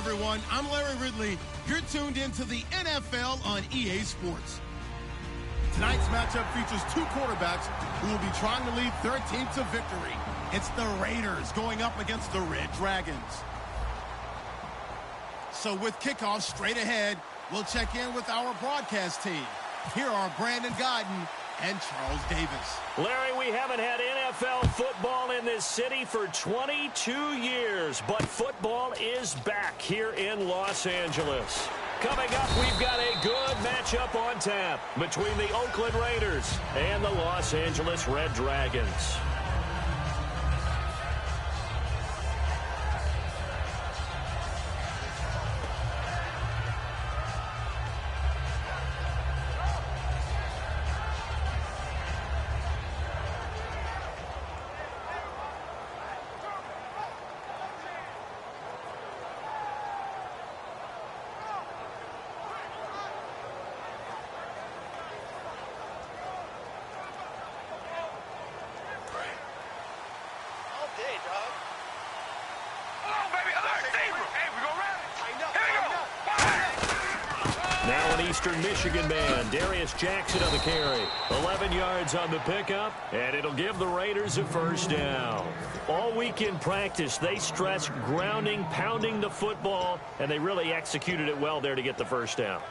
everyone. I'm Larry Ridley. You're tuned into the NFL on EA Sports. Tonight's matchup features two quarterbacks who will be trying to lead their team to victory. It's the Raiders going up against the Red Dragons. So with kickoff straight ahead, we'll check in with our broadcast team. Here are Brandon Godden and Charles Davis. Larry, we haven't had NFL football in this city for 22 years, but football is back here in Los Angeles. Coming up, we've got a good matchup on tap between the Oakland Raiders and the Los Angeles Red Dragons. Now an Eastern Michigan man, Darius Jackson on the carry. 11 yards on the pickup, and it'll give the Raiders a first down. All week in practice, they stressed grounding, pounding the football, and they really executed it well there to get the first down.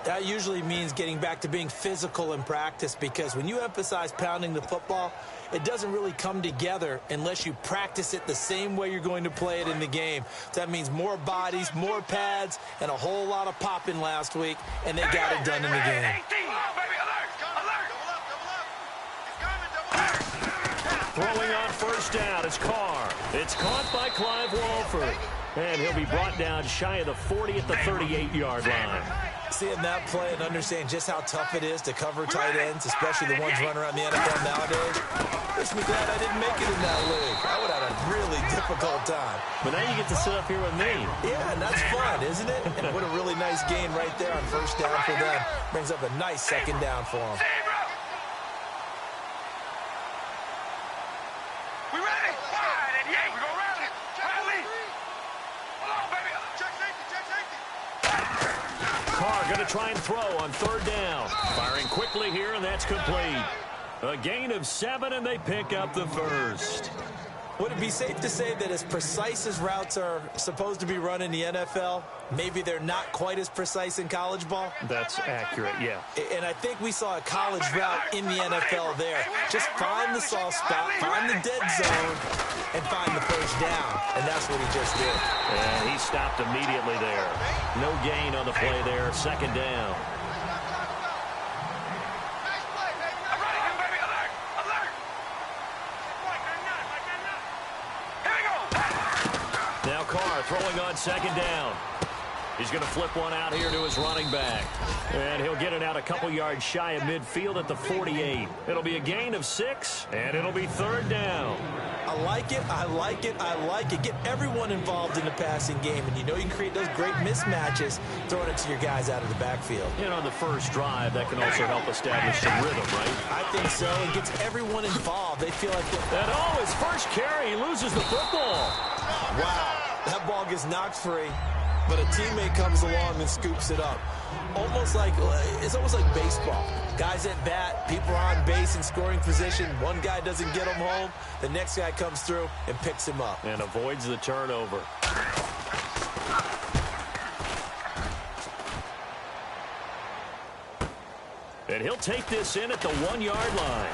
That usually means getting back to being physical in practice, because when you emphasize pounding the football, it doesn't really come together unless you practice it the same way you're going to play it in the game. That means more bodies, more pads, and a whole lot of popping last week, and they got it done in the game. Throwing on first down is Carr. It's caught by Clive Walford, and he'll be brought down shy of the 40 at the 38-yard line. Seeing that play and understand just how tough it is to cover tight ends, especially the ones running around the NFL nowadays, makes me glad I didn't make it in that league. I would have had a really difficult time. But now you get to sit up here with me. Yeah, and that's fun, isn't it? And what a really nice gain right there on first down for them. Brings up a nice second down for them. Going to try and throw on third down. Firing quickly here, and that's complete. A gain of 7, and they pick up the first. Would it be safe to say that as precise as routes are supposed to be run in the NFL, maybe they're not quite as precise in college ball? That's accurate, yeah. And I think we saw a college route in the NFL there. Just find the soft spot, find the dead zone, and find the first down. And that's what he just did. And he stopped immediately there. No gain on the play there. Second down. Now Carr throwing on second down. He's going to flip one out here to his running back. And he'll get it out a couple yards shy of midfield at the 48. It'll be a gain of 6, and it'll be third down. I like it, I like it, I like it. Get everyone involved in the passing game, and you know you can create those great mismatches throwing it to your guys out of the backfield. And on the first drive, that can also help establish some rhythm, right? I think so. It gets everyone involved. They feel like... And his first carry, he loses the football. Wow, that ball gets knocked free, but a teammate comes along and scoops it up. It's almost like baseball. Guys at bat, people are on base in scoring position. One guy doesn't get him home. The next guy comes through and picks him up. And avoids the turnover. And he'll take this in at the 1-yard line.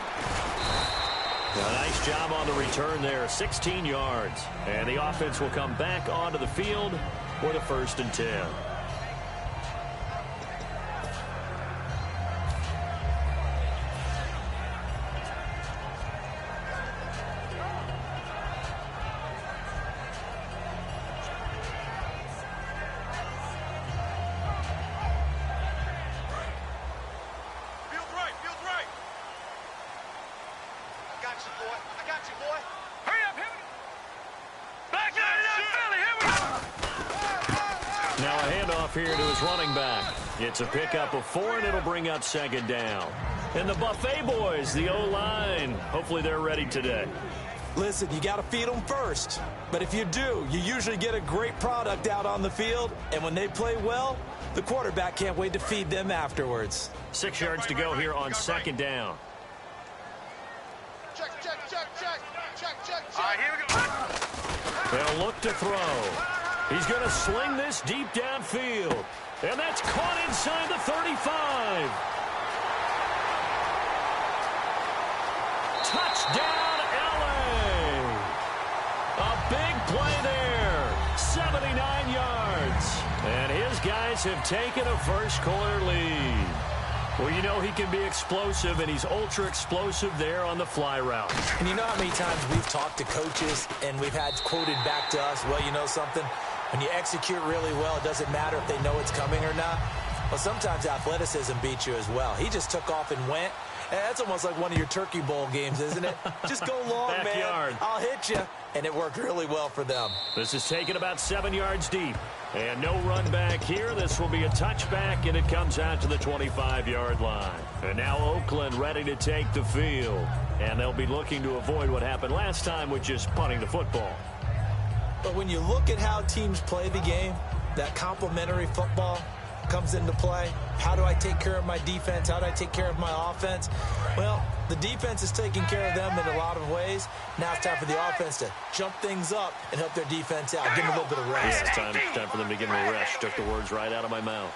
A nice job on the return there, 16 yards. And the offense will come back onto the field for the 1st and 10. Here to his running back. It's a pickup of 4, and it'll bring up second down. And the Buffet boys, the O-line, hopefully they're ready today. Listen, you got to feed them first. But if you do, you usually get a great product out on the field. And when they play well, the quarterback can't wait to feed them afterwards. 6 yards to go here on second down. Check. All right, here we go. They'll look to throw. He's going to sling this deep downfield. And that's caught inside the 35. Touchdown, LA. A big play there. 79 yards. And his guys have taken a first-quarter lead. Well, you know he can be explosive, and he's ultra-explosive there on the fly route. And you know how many times we've talked to coaches and we've had quoted back to us, well, you know something? When you execute really well, it doesn't matter if they know it's coming or not. Well, sometimes athleticism beats you as well. He just took off and went. And that's almost like one of your Turkey Bowl games, isn't it? Just go long, Backyard. man. I'll hit you. And it worked really well for them. This is taken about 7 yards deep. And no run back here. This will be a touchback, and it comes out to the 25-yard line. And now Oakland ready to take the field. And they'll be looking to avoid what happened last time, which is punting the football. But when you look at how teams play the game, that complementary football comes into play. How do I take care of my defense? How do I take care of my offense? Well, the defense is taking care of them in a lot of ways. Now it's time for the offense to jump things up and help their defense out. Give them a little bit of rest. Yeah, it's time for them to give them a rest. Took the words right out of my mouth.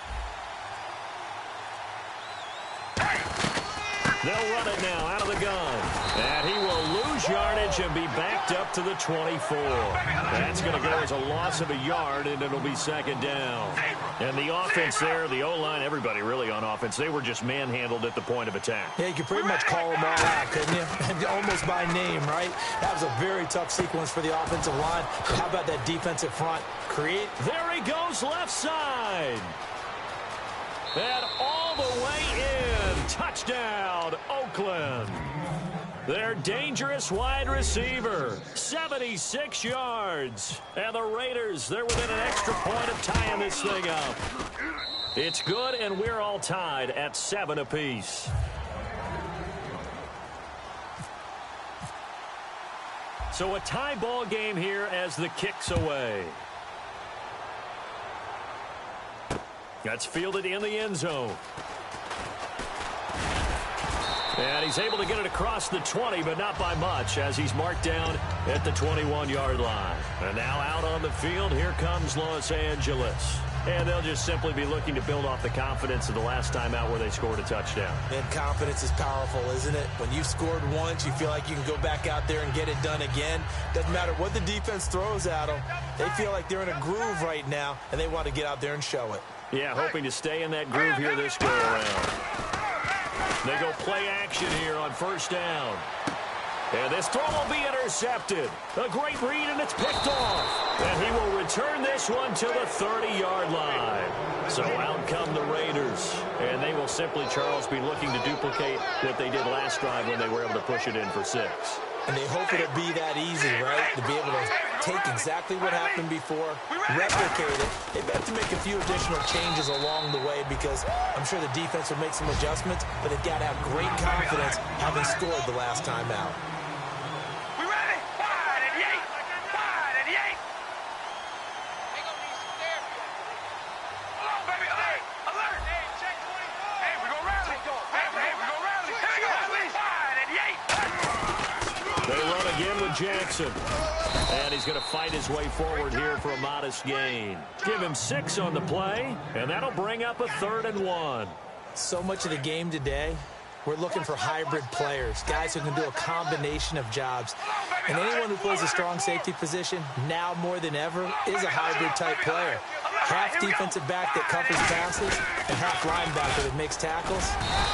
They'll run it now out of the gun. And he will lose yardage and be backed up to the 24. That's going to go as a loss of a yard, and it'll be second down. And the offense there, the O-line, everybody really on offense, they were just manhandled at the point of attack. Yeah, you could pretty much call them all out, couldn't you? Almost by name, right? That was a very tough sequence for the offensive line. But how about that defensive front? Create. There he goes, left side. And all the way in. Touchdown, Oakland. Their dangerous wide receiver, 76 yards. And the Raiders, they're within an extra point of tying this thing up. It's good, and we're all tied at 7 apiece. So a tie ball game here as the kick's away. That's fielded in the end zone. And he's able to get it across the 20, but not by much, as he's marked down at the 21-yard line. And now out on the field, here comes Los Angeles. And they'll just simply be looking to build off the confidence of the last time out where they scored a touchdown. And confidence is powerful, isn't it? When you've scored once, you feel like you can go back out there and get it done again. Doesn't matter what the defense throws at them. They feel like they're in a groove right now, and they want to get out there and show it. Yeah, hoping to stay in that groove here this go-around. They go play action here on first down. And this throw will be intercepted. A great read, and it's picked off. And he will return this one to the 30-yard line. So out come the Raiders. And they will simply, Charles, be looking to duplicate what they did last drive when they were able to push it in for 6. And they hope it'll be that easy, right? To be able to take exactly what happened before, replicate it. They have to make a few additional changes along the way because I'm sure the defense will make some adjustments, but they've got to have great confidence having scored the last time out. We ready? Wide and yank. Wide and yank. They gonna need some therapy. Come on, baby. Alert. Alert. Hey, check 24. Hey, we gonna rally. Hey, we gonna rally. Here we go. Wide and yank. They run again with Jackson. And he's going to fight his way forward here for a modest gain. Give him 6 on the play, and that'll bring up a 3rd and 1. So much of the game today, we're looking for hybrid players, guys who can do a combination of jobs. And anyone who plays a strong safety position, now more than ever, is a hybrid-type player. Half defensive back that covers passes, and half linebacker that makes tackles.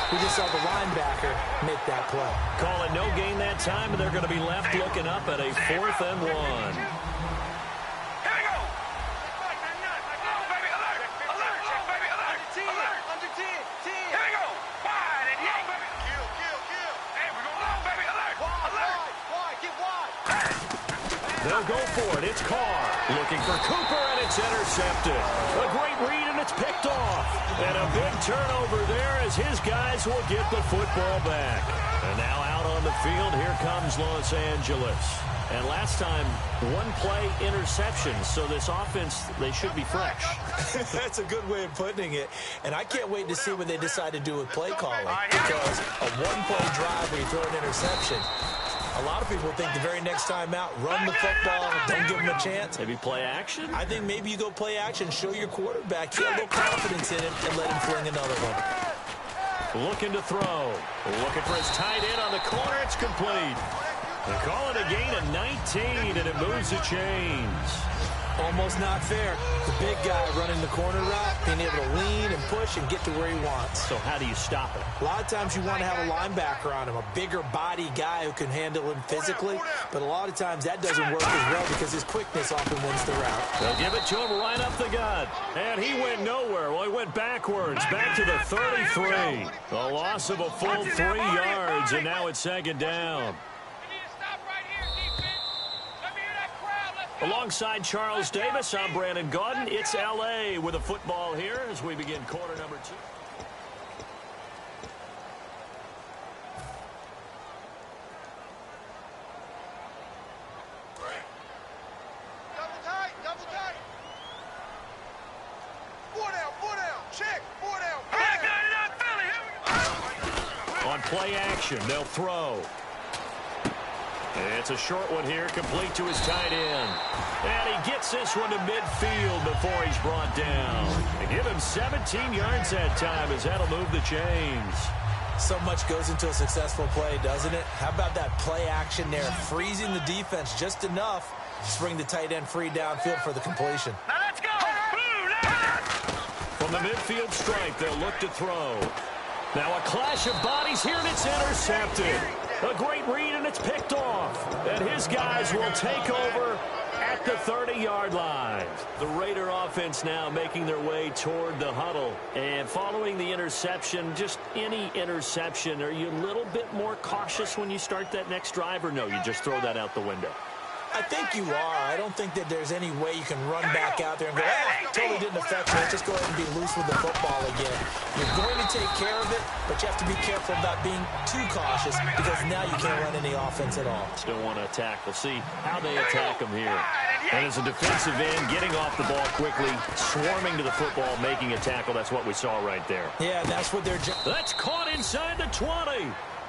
We just saw the linebacker make that play. Call it no gain that time, and they're going to be left looking up at a 4th and 1. Here we go. Come on, baby. Alert. Alert. Baby, alert. Alert. Under 10. Here we go. Wide and yank. Kill. Hey, we gonna go, baby. Alert. Alert. Wide. Get wide. They'll go for it. It's Carr looking for Cooper, and it's intercepted. A great read, and it's picked off. And a big turnover there as his guys will get the football back. And now out on the field. Here comes Los Angeles. And last time, one play interception. So this offense, they should be fresh. That's a good way of putting it. And I can't wait to see what they decide to do with play calling. Because a one-play drive where you throw an interception, a lot of people think the very next time out, run the football, don't give them a chance. Maybe play action? I think maybe you go play action, show your quarterback, get a little confidence in him, and let him fling another one. Looking to throw. Looking for his tight end on the corner. It's complete. They call it a gain of 19, and it moves the chains. Almost not fair. The big guy running the corner route, being able to lean and push and get to where he wants. So how do you stop it? A lot of times you want to have a linebacker on him, a bigger body guy who can handle him physically, but a lot of times that doesn't work as well because his quickness often wins the route. They'll give it to him right up the gut. And he went nowhere. Well, he went backwards, back to the 33. A loss of a full 3 yards, and now it's second down. Alongside Charles Davis, I'm Brandon Gaudin. It's L.A. with a football here as we begin quarter number 2. Double tight. 4 down, check, 4 down. On play action, they'll throw. It's a short one here, complete to his tight end. And he gets this one to midfield before he's brought down. They give him 17 yards that time as that'll move the chains. So much goes into a successful play, doesn't it? How about that play action there, freezing the defense just enough to bring the tight end free downfield for the completion. Now let's go. From the midfield stripe, they'll look to throw. Now a clash of bodies here, and it's intercepted. A great read, and it's picked off. And his guys will take over at the 30-yard line. The Raider offense now making their way toward the huddle. And following the interception, just any interception, are you a little bit more cautious when you start that next drive, or no, you just throw that out the window? I think you are. I don't think that there's any way you can run back out there and go, totally didn't affect me. Let's just go ahead and be loose with the football again. You're going to take care of it, but you have to be careful about being too cautious because now you can't run any offense at all. Still want to attack. We'll see how they attack them here. And as a defensive end, getting off the ball quickly, swarming to the football, making a tackle. That's what we saw right there. Yeah, that's what they're... That's caught inside the 20.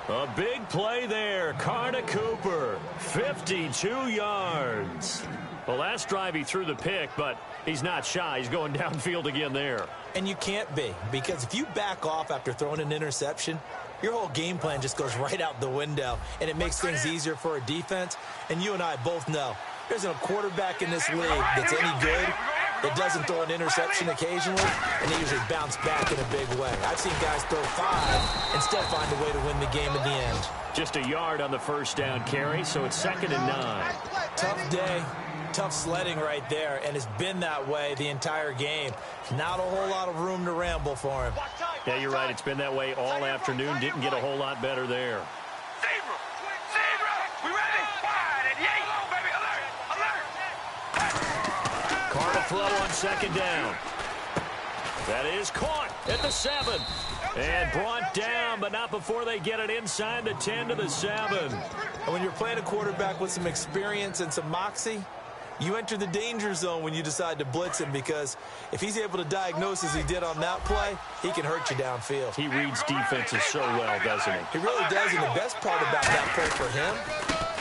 A big play there. Carter Cooper, 52 yards. Well, last drive he threw the pick, but he's not shy. He's going downfield again there. And you can't be, because if you back off after throwing an interception, your whole game plan just goes right out the window, and it makes things easier for a defense. And you and I both know there's a quarterback in this league that's any good that doesn't throw an interception occasionally, and they usually bounce back in a big way. I've seen guys throw 5 and still find a way to win the game in the end. Just a yard on the first down carry, so it's 2nd and 9. Tough day, tough sledding right there, and it's been that way the entire game. Not a whole lot of room to ramble for him. Yeah, you're right. It's been that way all afternoon. Didn't get a whole lot better there. Zebra! We ready? Wide and yay! Baby, alert! Carter throw on 2nd down. That is caught at the 7. And brought down, but not before they get it inside the 10 to the 7. And when you're playing a quarterback with some experience and some moxie, you enter the danger zone when you decide to blitz him, because if he's able to diagnose as he did on that play, he can hurt you downfield. He reads defenses so well, doesn't he? He really does, and the best part about that play for him,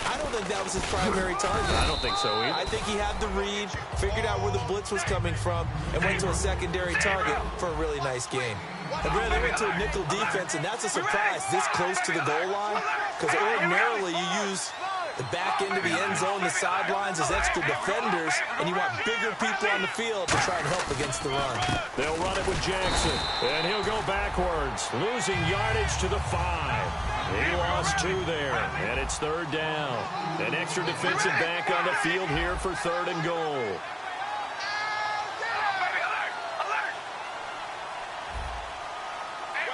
I don't think that was his primary target. I don't think so either. I think he had the read, figured out where the blitz was coming from, and went to a secondary target for a really nice game. And Brad, they went to a nickel defense, and that's a surprise this close to the goal line, because ordinarily you use the back end of the end zone, the sidelines as extra defenders, and you want bigger people on the field to try and help against the run. They'll run it with Jackson, and he'll go backwards, losing yardage to the 5. He lost 2 there, and it's 3rd down. An extra defensive back on the field here for 3rd and goal.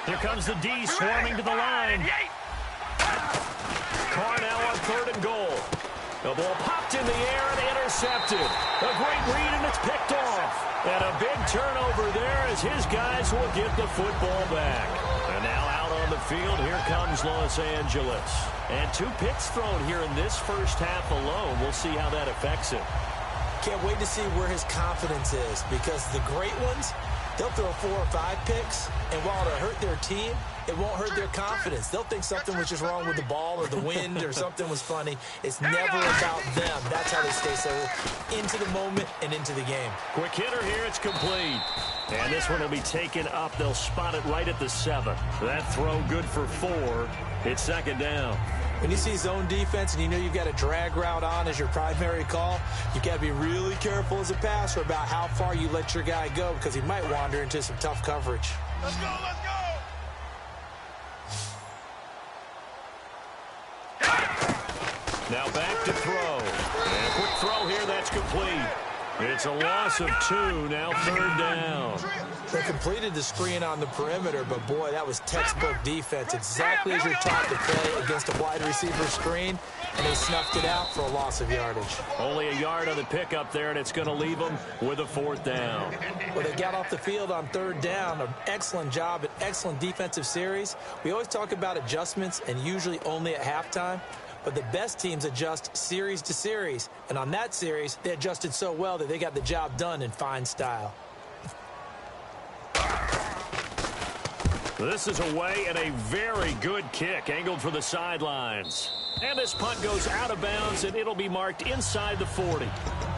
Here comes the D swarming to the line. Carr now on 3rd and goal. The ball popped in the air and intercepted. A great read, and it's picked off. And a big turnover there as his guys will get the football back. And now out on the field. Here comes Los Angeles. And 2 picks thrown here in this first half alone. We'll see how that affects him. Can't wait to see where his confidence is, because the great ones, they'll throw 4 or 5 picks, and while it'll hurt their team, it won't hurt their confidence. They'll think something was just wrong with the ball or the wind or something was funny. It's never about them. That's how they stay so into the moment and into the game. Quick hitter here. It's complete. And this one will be taken up. They'll spot it right at the 7. That throw good for 4. It's second down. When you see zone defense and you know you've got a drag route on as your primary call, you've got to be really careful as a passer about how far you let your guy go, because he might wander into some tough coverage. Let's go, let's go! Now back to throw. And a quick throw here. That's complete. It's a loss of 2. Now third down. They completed the screen on the perimeter, but boy, that was textbook defense. Exactly as you're taught to play against a wide receiver screen, and they snuffed it out for a loss of yardage. Only a yard on the pickup there, and it's going to leave them with a 4th down. Well, they got off the field on third down. An excellent job, an excellent defensive series. We always talk about adjustments, and usually only at halftime. But the best teams adjust series to series. And on that series, they adjusted so well that they got the job done in fine style. This is away, and a very good kick, angled for the sidelines. And this punt goes out of bounds, and it'll be marked inside the 40.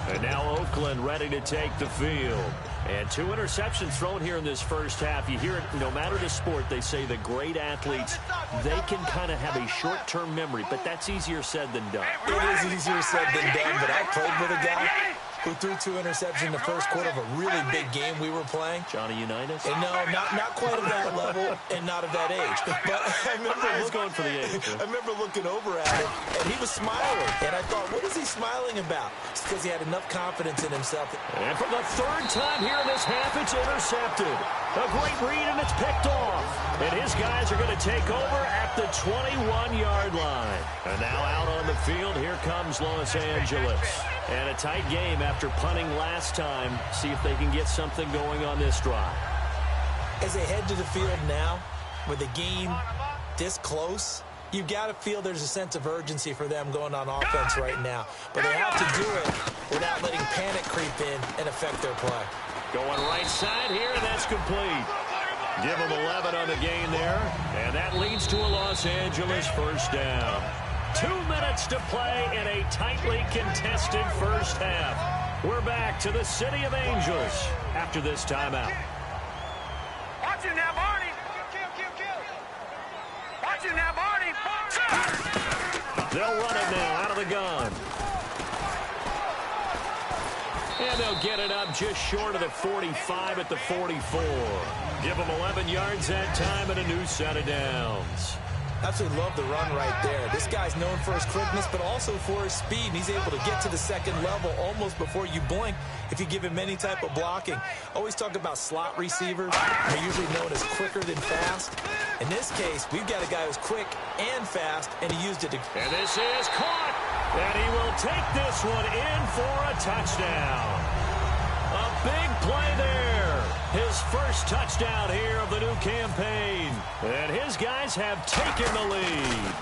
And now Oakland ready to take the field. And 2 interceptions thrown here in this first half. You hear it, no matter the sport, they say the great athletes, they can kind of have a short-term memory, but that's easier said than done. It is easier said than done, but I played with a guy who threw 2 interceptions in the first quarter of a really big game we were playing. Johnny Unitas? And no, not quite at that level and not at that age. But I remember going for the age. I remember looking over at him, and he was smiling. And I thought, what is he smiling about? It's because he had enough confidence in himself. And for the 3rd time here in this half, it's intercepted. A great read, and it's picked off. And his guys are going to take over at the 21-yard line. And now out on the field, here comes Los Angeles. And a tight game after punting last time. See if they can get something going on this drive. As they head to the field now, with the game this close, you've got to feel there's a sense of urgency for them going on offense right now. But they have to do it without letting panic creep in and affect their play. Going right side here, and that's complete. Give them 11 on the gain there, and that leads to a Los Angeles first down. 2 minutes to play in a tightly contested first half. We're back to the City of Angels after this timeout. Watch it now, Barney. Watch it now, Barney. They'll run it now out of the gun. And they'll get it up just short of the 45 at the 44. Give them 11 yards that time and a new set of downs. Absolutely love the run right there. This guy's known for his quickness, but also for his speed, and he's able to get to the second level almost before you blink if you give him any type of blocking. Always talk about slot receivers. They're usually known as quicker than fast. In this case, we've got a guy who's quick and fast, and he used it to... And this is caught, and he will take this one in for a touchdown. A big play there. His first touchdown here of the new campaign. And his guys have taken the lead.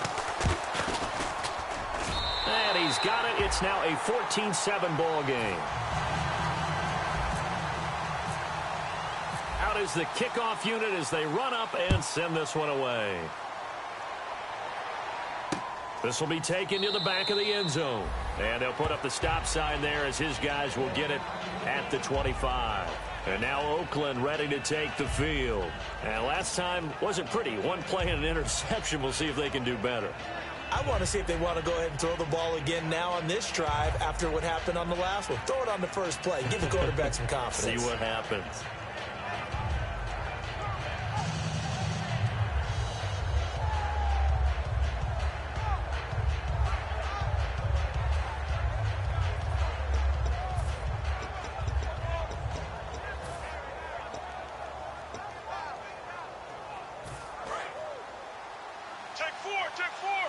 And he's got it. It's now a 14-7 ball game. Out is the kickoff unit as they run up and send this one away. This will be taken to the back of the end zone. And they'll put up the stop sign there as his guys will get it at the 25. And now Oakland ready to take the field. And last time wasn't pretty. One play and an interception. We'll see if they can do better. I want to see if they want to go ahead and throw the ball again now on this drive after what happened on the last one. Throw it on the first play. Give the quarterback some confidence. See what happens. Check four.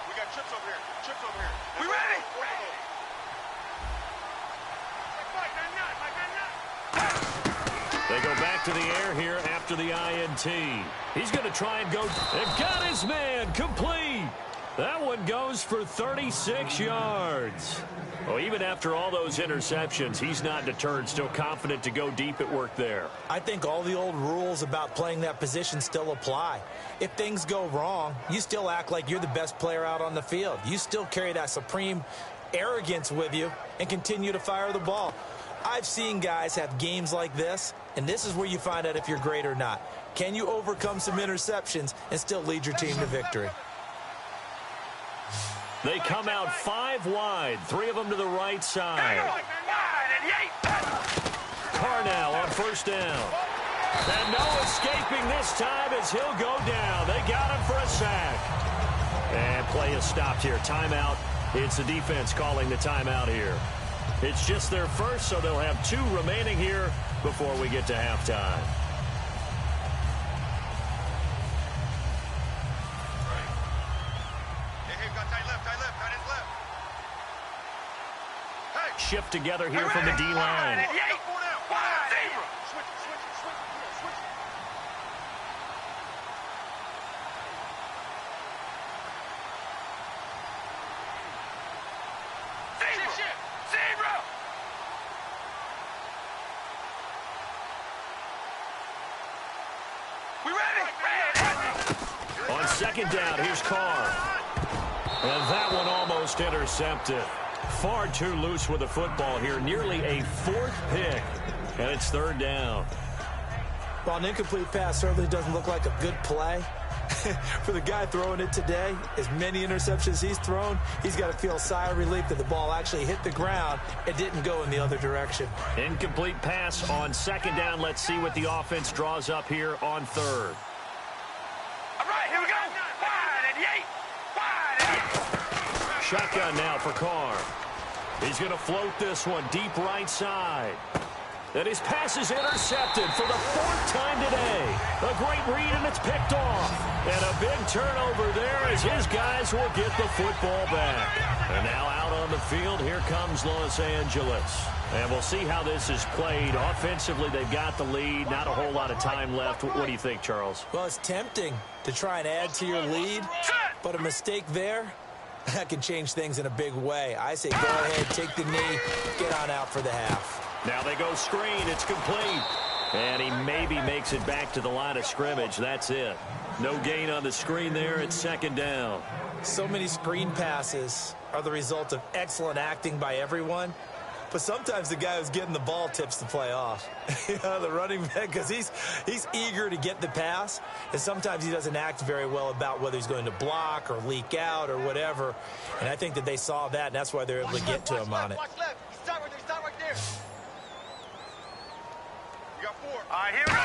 We got chips over here. Chips over here. We ready? They go back to the air here after after the INT. He's going to try and go. And got his man complete. That one goes for 36 yards. Well, even after all those interceptions, he's not deterred, still confident to go deep at work there. I think all the old rules about playing that position still apply. If things go wrong, you still act like you're the best player out on the field. You still carry that supreme arrogance with you and continue to fire the ball. I've seen guys have games like this, and this is where you find out if you're great or not. Can you overcome some interceptions and still lead your team to victory? They come out 5 wide, 3 of them to the right side. Carr now on first down. And no escaping this time as he'll go down. They got him for a sack. And play is stopped here. Timeout. It's the defense calling the timeout here. It's just their first, so they'll have 2 remaining here before we get to halftime. Shift together here from the D-line. On second down, here's Carr. And that one almost intercepted. Far too loose with the football here. Nearly a 4th pick. And it's 3rd down. Well, an incomplete pass certainly doesn't look like a good play. For the guy throwing it today, as many interceptions he's thrown, he's got to feel a sigh of relief that the ball actually hit the ground and didn't go in the other direction. Incomplete pass on second down. Let's see what the offense draws up here on 3rd. All right, here we go. Wide and yay. Shotgun now for Carr. He's going to float this one deep right side. And his pass is intercepted for the 4th time today. A great read, and it's picked off. And a big turnover there as his guys will get the football back. And now out on the field, here comes Los Angeles. And we'll see how this is played. Offensively, they've got the lead. Not a whole lot of time left. What do you think, Charles? Well, it's tempting to try and add to your lead, but a mistake there, that can change things in a big way. I say go ahead, take the knee, get on out for the half. Now they go screen. It's complete. And he maybe makes it back to the line of scrimmage. That's it. No gain on the screen there. It's 2nd down. So many screen passes are the result of excellent acting by everyone. But sometimes the guy who's getting the ball tips the play off. The running back, because he's eager to get the pass, and sometimes he doesn't act very well about whether he's going to block or leak out or whatever. And I think that they saw that, and that's why they're able to get to him on it. Watch left. Start right there. You got 4. All right, here we go.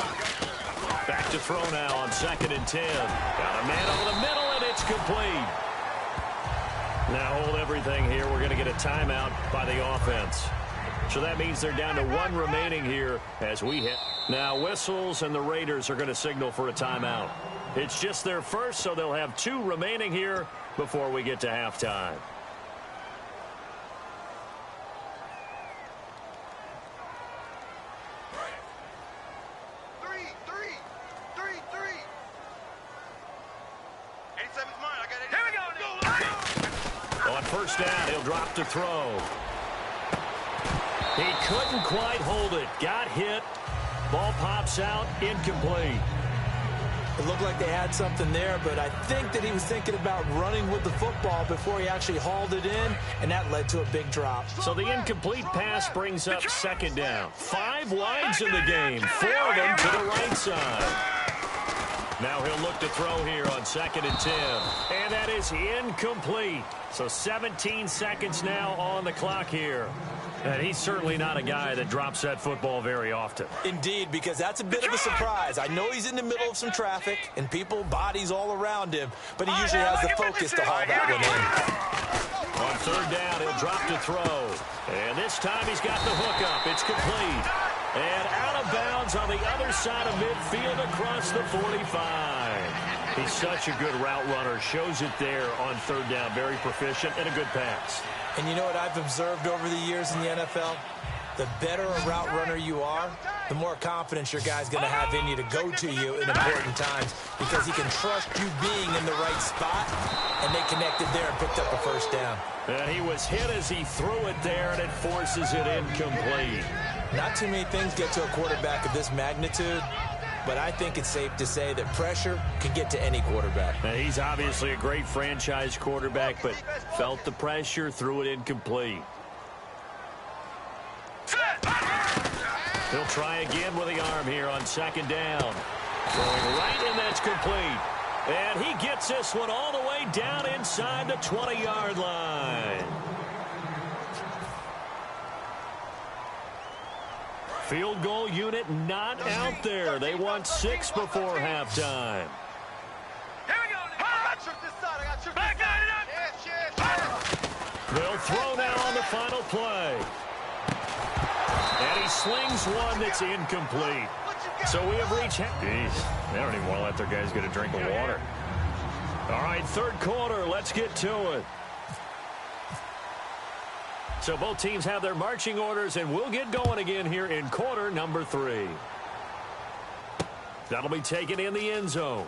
Back to throw now on 2nd and 10. Got a man over the middle, and it's complete. Now hold everything here. We're going to get a timeout by the offense. So that means they're down to 1 remaining here as we hit. Now whistles, and the Raiders are going to signal for a timeout. It's just their first, so they'll have 2 remaining here before we get to halftime. On first down, he'll drop to throw. He couldn't quite hold it. Got hit. Ball pops out. Incomplete. It looked like they had something there, but I think that he was thinking about running with the football before he actually hauled it in, and that led to a big drop. So the incomplete pass brings up 2nd down. 5 wides in the game. 4 of them to the right side. Now he'll look to throw here on 2nd and 10. And that is incomplete. So 17 seconds now on the clock here. And he's certainly not a guy that drops that football very often. Indeed, because that's a bit of a surprise. I know he's in the middle of some traffic and people, bodies all around him, but he usually has the focus to haul that one in. On 3rd down, he'll drop to throw. And this time he's got the hook up. It's complete. And out of bounds on the other side of midfield across the 45. He's such a good route runner. Shows it there on 3rd down. Very proficient and a good pass. And you know what I've observed over the years in the NFL? The better a route runner you are, the more confidence your guy's going to have in you to go to you in important times because he can trust you being in the right spot, and they connected there and picked up a first down. And he was hit as he threw it there, and it forces it incomplete. Not too many things get to a quarterback of this magnitude, but I think it's safe to say that pressure can get to any quarterback. Now, he's obviously a great franchise quarterback, but felt the pressure, threw it incomplete. He'll try again with the arm here on second down. Throwing right, and that's complete. And he gets this one all the way down inside the 20-yard line. Field goal unit not out there. They want 6 before halftime. Here we go. I got tripped this side. I got tripped this side. They'll throw now on the final play. And he slings one that's incomplete. So we have reached... Jeez, they don't even want to let their guys get a drink of water. All right, third quarter. Let's get to it. So both teams have their marching orders, and we'll get going again here in quarter number 3. That'll be taken in the end zone.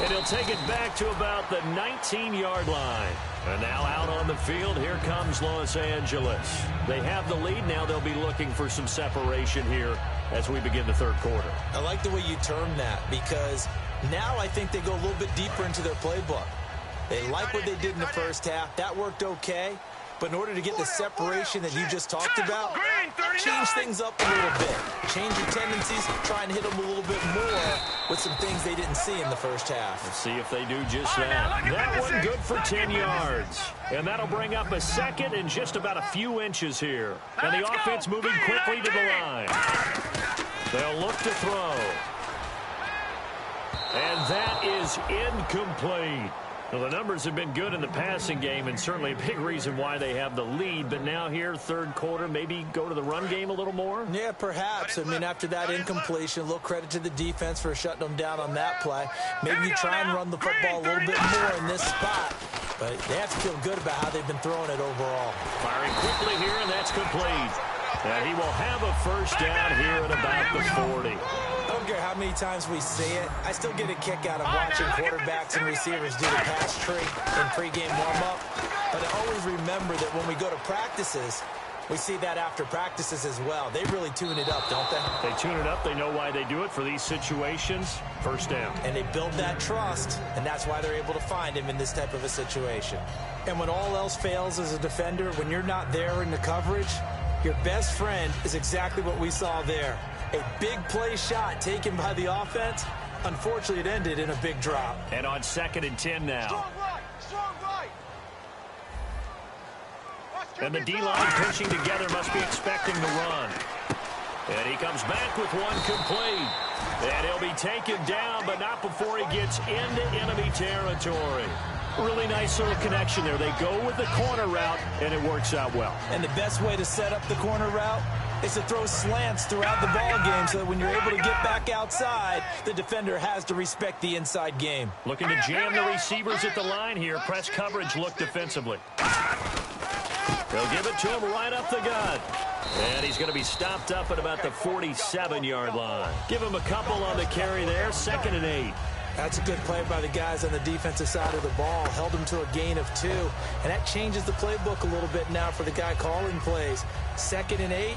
And he'll take it back to about the 19-yard line. And now out on the field, here comes Los Angeles. They have the lead. Now they'll be looking for some separation here as we begin the third quarter. I like the way you termed that because now I think they go a little bit deeper into their playbook. They like what they did in the first half. That worked okay. But in order to get the separation that you just talked about, change things up a little bit. Change your tendencies, try and hit them a little bit more with some things they didn't see in the first half. Let's see if they do just that. That one good for 10 yards. And that'll bring up a second and just about a few inches here. And the offense moving quickly to the line. They'll look to throw. And that is incomplete. Well, the numbers have been good in the passing game and certainly a big reason why they have the lead. But now here, third quarter, maybe go to the run game a little more? Yeah, perhaps. I mean, after that incompletion, a little credit to the defense for shutting them down on that play. Maybe you try and run the football a little bit more in this spot. But they have to feel good about how they've been throwing it overall. Firing quickly here, and that's complete. And he will have a first down here at about the 40. I don't care how many times we see it. I still get a kick out of watching quarterbacks and receivers do the pass tree in pregame warm-up. But I always remember that when we go to practices, we see that after practices as well. They really tune it up, don't they? They tune it up. They know why they do it for these situations. First down. And they build that trust, and that's why they're able to find him in this type of a situation. And when all else fails as a defender, when you're not there in the coverage, your best friend is exactly what we saw there. A big play shot taken by the offense. Unfortunately, it ended in a big drop. And on 2nd and 10 now. Strong right. Strong right. And the D-line pushing together must be expecting the run. And he comes back with one complete. And he'll be taken down, but not before he gets into enemy territory. Really nice little connection there. They go with the corner route, and it works out well. And the best way to set up the corner route is to throw slants throughout the ball game so that when you're able to get back outside, the defender has to respect the inside game. Looking to jam the receivers at the line here. Press coverage look defensively. They'll give it to him right up the gut. And he's going to be stopped up at about the 47-yard line. Give him a couple on the carry there. 2nd and 8. That's a good play by the guys on the defensive side of the ball. Held him to a gain of 2. And that changes the playbook a little bit now for the guy calling plays. 2nd and 8.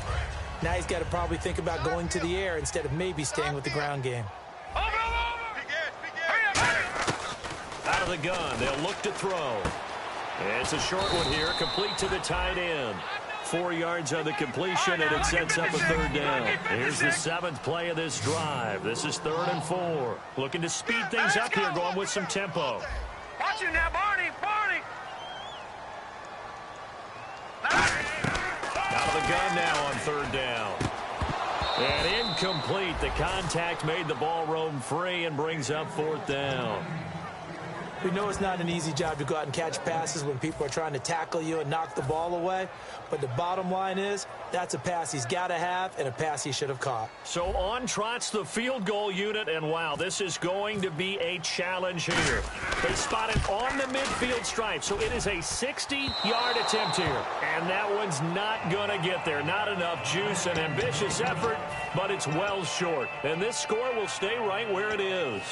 Now he's got to probably think about going to the air instead of maybe staying with the ground game. Out of the gun. They'll look to throw. It's a short one here. Complete to the tight end. 4 yards on the completion, and it sets up a third down. Here's the 7th play of this drive. This is 3rd and 4. Looking to speed things up here, going with some tempo. Watch it now, Barney. Barney. Out of the gun now on 3rd down. And incomplete. The contact made the ball roam free and brings up 4th down. We know it's not an easy job to go out and catch passes when people are trying to tackle you and knock the ball away. But the bottom line is, that's a pass he's got to have and a pass he should have caught. So on trots the field goal unit, and wow, this is going to be a challenge here. They spot it on the midfield stripe, so it is a 60-yard attempt here. And that one's not going to get there. Not enough juice and ambitious effort, but it's well short. And this score will stay right where it is.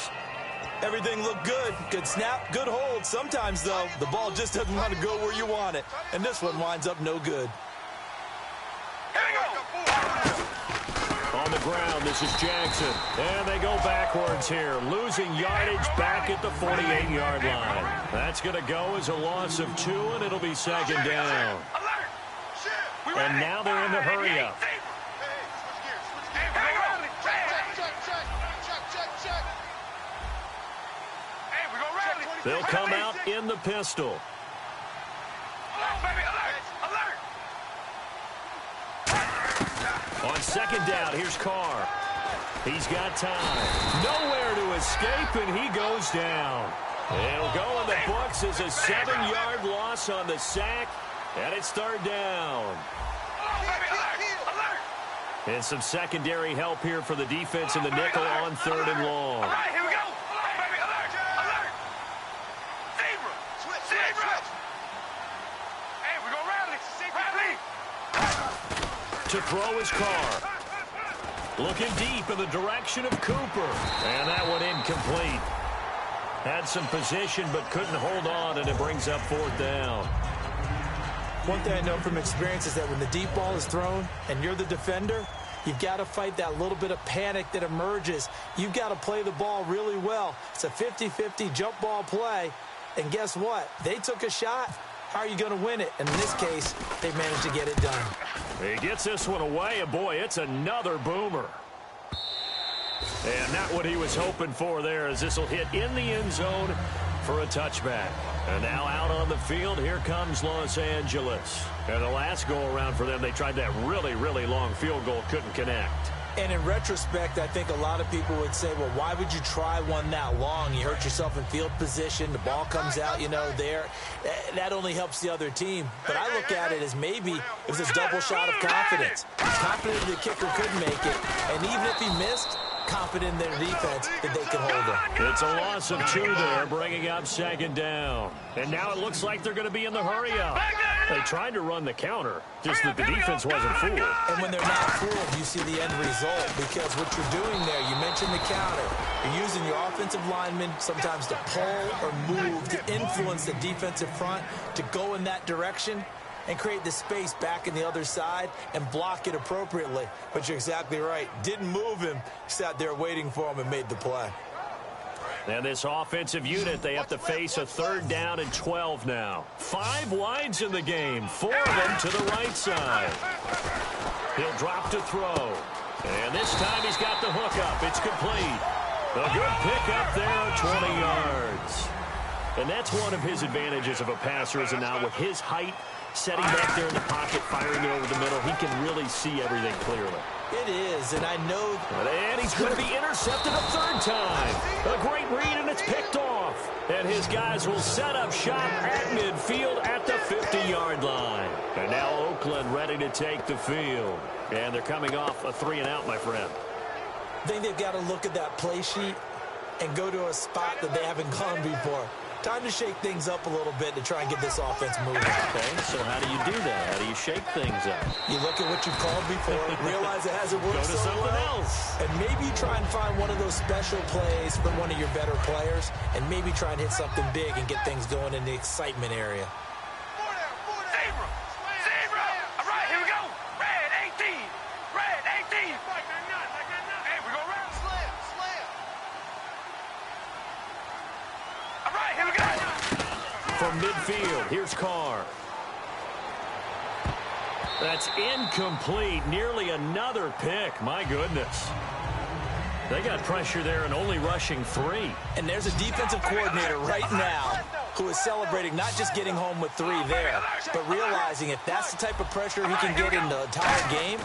Everything looked good. Good snap, good hold. Sometimes, though, the ball just doesn't want to go where you want it. And this one winds up no good. Here we go. On the ground, this is Jackson. And they go backwards here, losing yardage back at the 48-yard line. That's going to go as a loss of 2, and it'll be second down. And now they're in the hurry-up. They'll come out in the pistol. On second down, here's Carr. He's got time. Nowhere to escape, and he goes down. It'll go in the books as a 7-yard loss on the sack, and it's third down. And some secondary help here for the defense in the nickel on third and long. All right, here we go. To throw his Carr. Looking deep in the direction of Cooper. And that one incomplete. Had some position but couldn't hold on, and it brings up fourth down. One thing I know from experience is that when the deep ball is thrown and you're the defender, you've got to fight that little bit of panic that emerges. You've got to play the ball really well. It's a 50-50 jump ball play. And guess what? They took a shot. How are you going to win it? And in this case, they managed to get it done. He gets this one away, and boy, it's another boomer. And not what he was hoping for there, as this will hit in the end zone for a touchback. And now out on the field, here comes Los Angeles. And the last go-around for them, they tried that really, really long field goal, couldn't connect. And in retrospect, I think a lot of people would say, well, why would you try one that long? You hurt yourself in field position. The ball comes out, there. That only helps the other team. But I look at it as maybe it was a double shot of confidence. Confident the kicker could make it. And even if he missed, confident in their defense that they could hold him. It's a loss of 2 there, bringing up second down. And now it looks like they're going to be in the hurry-up. They tried to run the counter, just that the defense wasn't fooled. And when they're not fooled, you see the end result, because what you're doing there, you mentioned the counter. You're using your offensive linemen sometimes to pull or move, to influence the defensive front, to go in that direction and create the space back in the other side and block it appropriately. But you're exactly right. Didn't move him. Sat there waiting for him and made the play. And this offensive unit, they have to face a third down and 12 now. 5 wides in the game, 4 of them to the right side. He'll drop to throw. And this time he's got the hook up. It's complete. A good pick up there, 20 yards. And that's one of his advantages of a passer, is now with his height, setting back there in the pocket, firing it over the middle, he can really see everything clearly. It is, and I know... And he's going to be intercepted a third time. A great read, and it's picked off. And his guys will set up shop at midfield at the 50-yard line. And now Oakland ready to take the field. And they're coming off a 3-and-out, my friend. I think they've got to look at that play sheet and go to a spot that they haven't gone before. Time to shake things up a little bit to try and get this offense moving. Okay, so how do you do that? How do you shake things up? You look at what you've called before, realize it hasn't worked so well. Go to something else. And maybe try and find one of those special plays from one of your better players, and maybe try and hit something big and get things going in the excitement area. Zebra! Zebra! All right, here we go. Red 18. Red 18. Hey, we go red. Slam. All right, here we go. From midfield, here's Carr. That's incomplete. Nearly another pick. My goodness. They got pressure there and only rushing 3. And there's a defensive coordinator right now who is celebrating not just getting home with 3 there, but realizing if that's the type of pressure he can get in the entire game,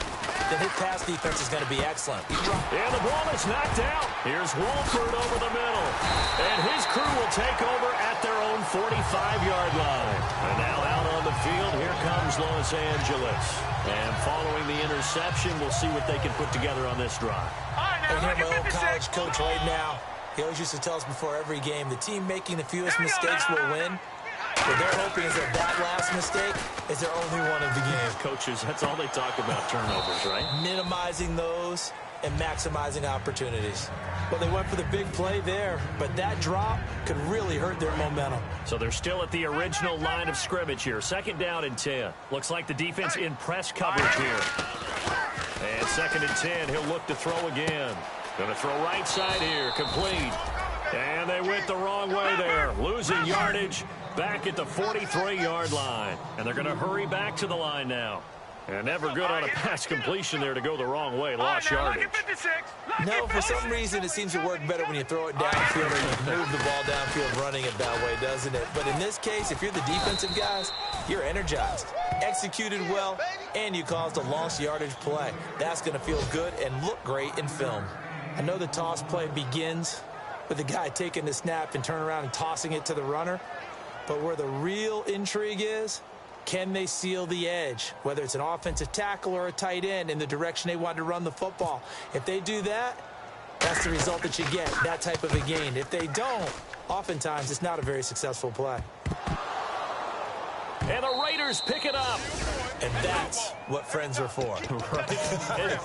then his pass defense is going to be excellent. And the ball is knocked out. Here's Wolford over the middle. And his crew will take over at 45-yard line. And now out on the field, here comes Los Angeles. And following the interception, we'll see what they can put together on this drive. I hear my old college coach right now. He always used to tell us before every game, the team making the fewest mistakes will win. What they're hoping is that last mistake is their only one of the game. Coaches, that's all they talk about, turnovers, right? Minimizing those and maximizing opportunities. Well, they went for the big play there, but that drop could really hurt their momentum. So they're still at the original line of scrimmage here. 2nd down and 10. Looks like the defense in press coverage here. And 2nd and 10, he'll look to throw again. Going to throw right side here, complete. And they went the wrong way there, losing yardage back at the 43-yard line. And they're going to hurry back to the line now. And never good on a pass completion there to go the wrong way, lost yardage. No, for some reason it seems to work better when you throw it downfield or you move the ball downfield running it that way, doesn't it? But in this case, if you're the defensive guys, you're energized, executed well, and you caused a lost yardage play. That's going to feel good and look great in film. I know the toss play begins with the guy taking the snap and turn around and tossing it to the runner, but where the real intrigue is, can they seal the edge, whether it's an offensive tackle or a tight end in the direction they want to run the football? If they do that, that's the result that you get, that type of a gain. If they don't, oftentimes it's not a very successful play. And the Raiders pick it up. And that's what friends are for. Right.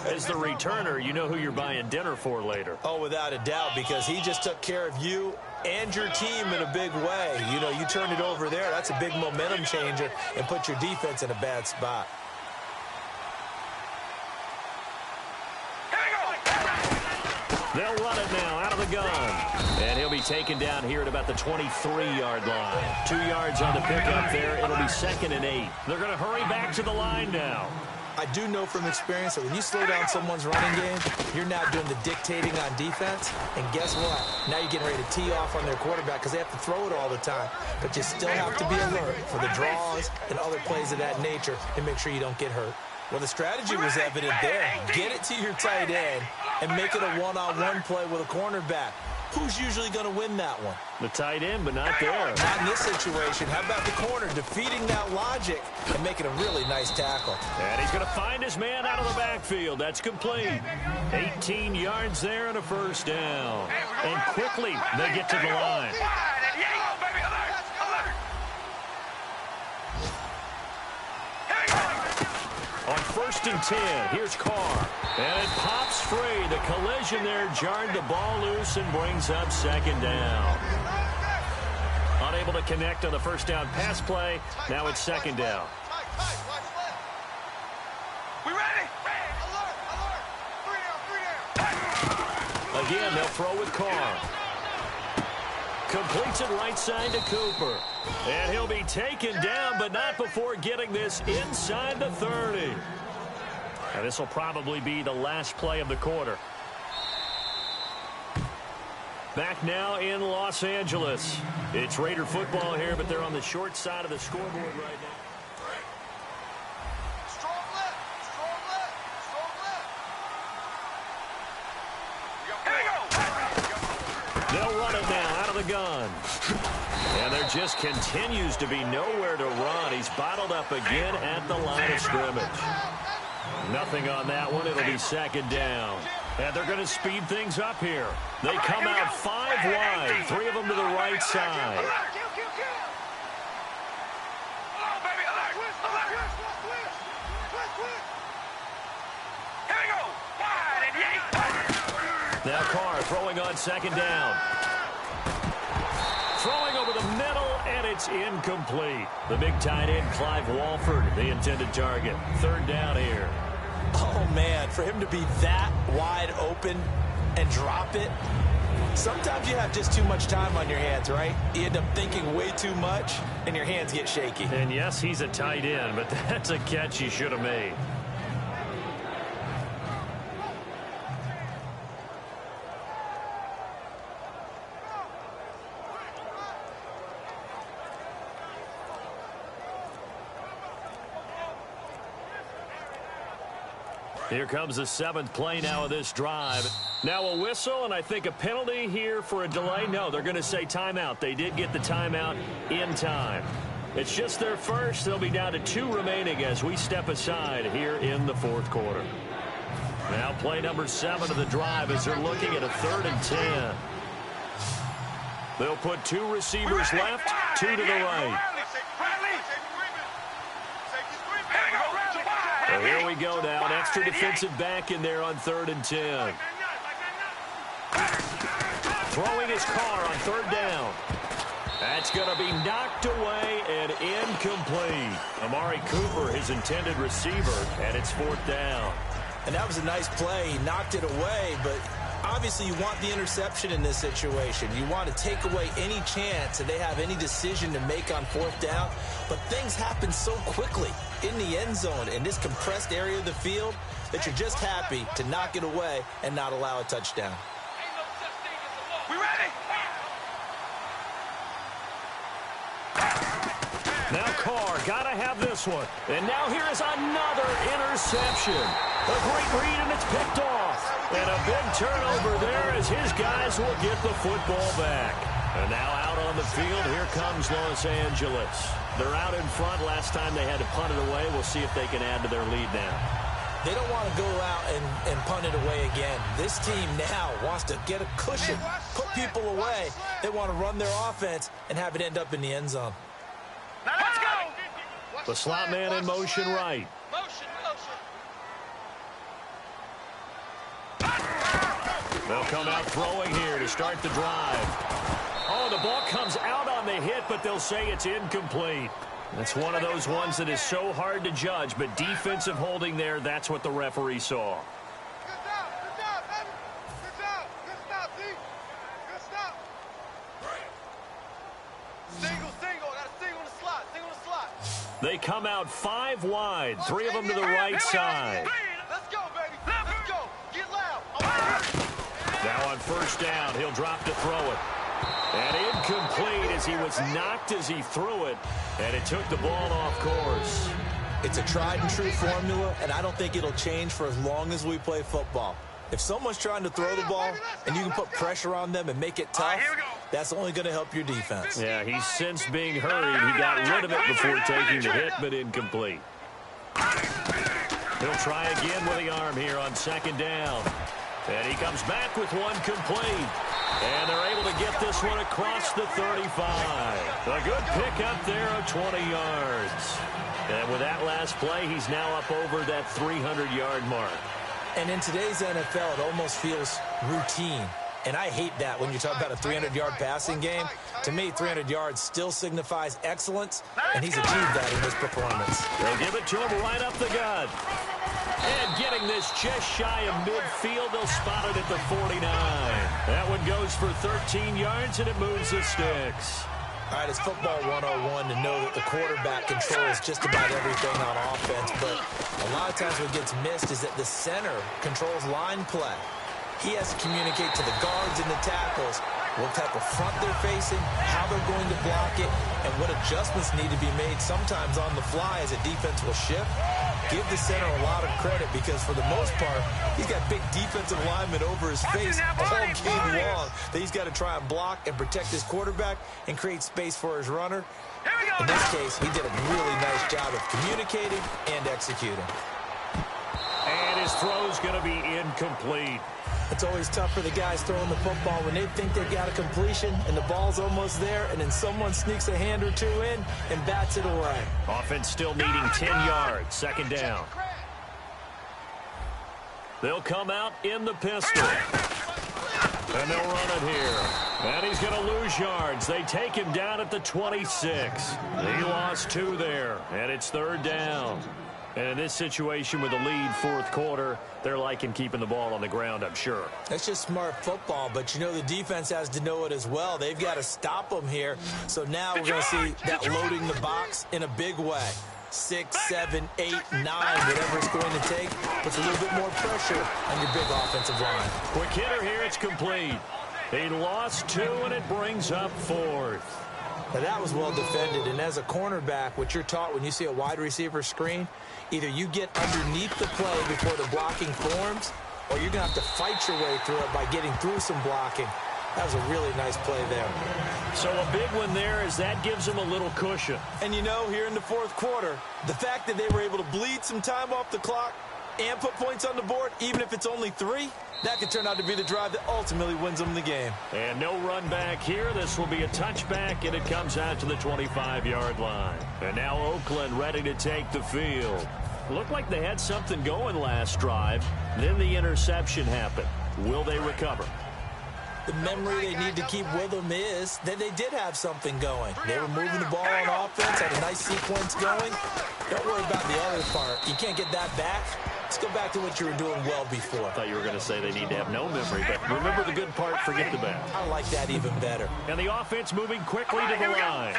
As the returner, you know who you're buying dinner for later. Oh, without a doubt, because he just took care of you and your team in a big way. You know, you turned it over there. That's a big momentum changer and put your defense in a bad spot. They'll run it now out of the gun. And he'll be taken down here at about the 23-yard line. 2 yards on the pickup there. It'll be 2nd and 8. They're going to hurry back to the line now. I do know from experience that when you slow down someone's running game, you're now doing the dictating on defense. And guess what? Now you're getting ready to tee off on their quarterback because they have to throw it all the time. But you still have to be alert for the draws and other plays of that nature and make sure you don't get hurt. Well, the strategy was evident there. Get it to your tight end and make it a one-on-one play with a cornerback. Who's usually going to win that one? The tight end, but not there. Not in this situation. How about the corner defeating that logic and making a really nice tackle? And he's going to find his man out of the backfield. That's complete. 18 yards there and a 1st down. And quickly they get to the line. On 1st and 10, here's Carr. And it pops free. The collision there jarred the ball loose and brings up 2nd down. Unable to connect on the 1st down pass play. Now it's 2nd down. We ready? Alert, alert. 3 down. Again, they'll throw with Carr. Completes it right side to Cooper. And he'll be taken down, but not before getting this inside the 30. And this will probably be the last play of the quarter. Back now in Los Angeles. It's Raider football here, but they're on the short side of the scoreboard right now. Strong left, strong left, strong left. Here we go. They'll run it now out of the gun. And there just continues to be nowhere to run. He's bottled up again at the line of scrimmage. Nothing on that one. It'll be 2nd down. And they're going to speed things up here. They come out 5 wide. 3 of them to the right side. Now Carr throwing on 2nd down. Throwing over the middle, and it's incomplete. The big tight end, Clive Walford, the intended target. 3rd down here. Oh, man, for him to be that wide open and drop it, sometimes you have just too much time on your hands, right? You end up thinking way too much, and your hands get shaky. And yes, he's a tight end, but that's a catch he should have made. Here comes the 7th play now of this drive. Now a whistle, and I think a penalty here for a delay. No, they're going to say timeout. They did get the timeout in time. It's just their first. They'll be down to 2 remaining as we step aside here in the 4th quarter. Now play number 7 of the drive as they're looking at a 3rd and 10. They'll put 2 receivers left, 2 to the right. So here we go now. An extra defensive back in there on 3rd and 10. Throwing his car on 3rd down. That's going to be knocked away and incomplete. Amari Cooper, his intended receiver, and it's 4th down. And that was a nice play. He knocked it away, but obviously you want the interception in this situation. You want to take away any chance that they have any decision to make on 4th down. But things happen so quickly in the end zone in this compressed area of the field that you're just happy to knock it away and not allow a touchdown. We ready? Now Carr, got to have this one. And now here is another interception. A great read, and it's picked off. And a big turnover there as his guys will get the football back. And now out on the field, here comes Los Angeles. They're out in front. Last time they had to punt it away. We'll see if they can add to their lead now. They don't want to go out and punt it away again. This team now wants to get a cushion, put people away. They want to run their offense and have it end up in the end zone. Now let's go. The slot man in motion right. Motion. They'll come out throwing here to start the drive. Oh, the ball comes out on the hit, but they'll say it's incomplete. That's one of those ones that is so hard to judge, but defensive holding there, that's what the referee saw. Good job, baby. Good job. Good stop, D. Good stop. Single. Got a single in the slot. They come out 5 wide, 3 of them to the right side. Let's go, baby. Let's go. Get loud. Now on 1st down, he'll drop to throw it. And incomplete as he was knocked as he threw it, and it took the ball off course. It's a tried and true formula, and I don't think it'll change for as long as we play football. If someone's trying to throw the ball and you can put pressure on them and make it tough, that's only going to help your defense. Yeah, he's since being hurried. He got rid of it before taking the hit, but incomplete. He'll try again with the arm here on 2nd down. And he comes back with one complete. And they're able to get this one across the 35. A good pick up there of 20 yards. And with that last play, he's now up over that 300-yard mark. And in today's NFL, it almost feels routine. And I hate that when you talk about a 300-yard passing game. To me, 300 yards still signifies excellence, and he's achieved that in this performance. They'll give it to him right up the gut. And getting this just shy of midfield, they'll spot it at the 49. That one goes for 13 yards, and it moves the sticks. All right, it's football 101 to know that the quarterback controls just about everything on offense, but a lot of times what gets missed is that the center controls line play. He has to communicate to the guards and the tackles what type of front they're facing, how they're going to block it, and what adjustments need to be made sometimes on the fly as a defense will shift. Give the center a lot of credit because, for the most part, he's got big defensive linemen over his face all game long that he's got to try and block and protect his quarterback and create space for his runner. In this case, he did a really nice job of communicating and executing. And his throw's going to be incomplete. It's always tough for the guys throwing the football when they think they've got a completion and the ball's almost there, and then someone sneaks a hand or two in and bats it away. Offense still needing 10 yards. 2nd down. They'll come out in the pistol. And they'll run it here. And he's going to lose yards. They take him down at the 26. He lost 2 there, and it's 3rd down. And in this situation with the lead 4th quarter, they're liking keeping the ball on the ground, I'm sure. That's just smart football, but you know the defense has to know it as well. They've got to stop them here. So now we're going to see that loading the box in a big way. 6, 7, 8, 9, whatever it's going to take, puts a little bit more pressure on your big offensive line. Quick hitter here, it's complete. He lost 2, and it brings up 4th. Now, that was well defended, and as a cornerback, what you're taught when you see a wide receiver screen, either you get underneath the play before the blocking forms, or you're going to have to fight your way through it by getting through some blocking. That was a really nice play there. So a big one there as that gives them a little cushion. And you know, here in the fourth quarter, the fact that they were able to bleed some time off the clock and put points on the board, even if it's only 3, that could turn out to be the drive that ultimately wins them the game. And no run back here. This will be a touchback, and it comes out to the 25-yard line. And now Oakland ready to take the field. Looked like they had something going last drive. Then the interception happened. Will they recover? The memory they need to keep with them is that they did have something going. They were moving the ball on offense, had a nice sequence going. Don't worry about the other part. You can't get that back. Let's go back to what you were doing well before. I thought you were going to say they need to have no memory, but remember the good part, forget the bad. I like that even better. And the offense moving quickly to the line.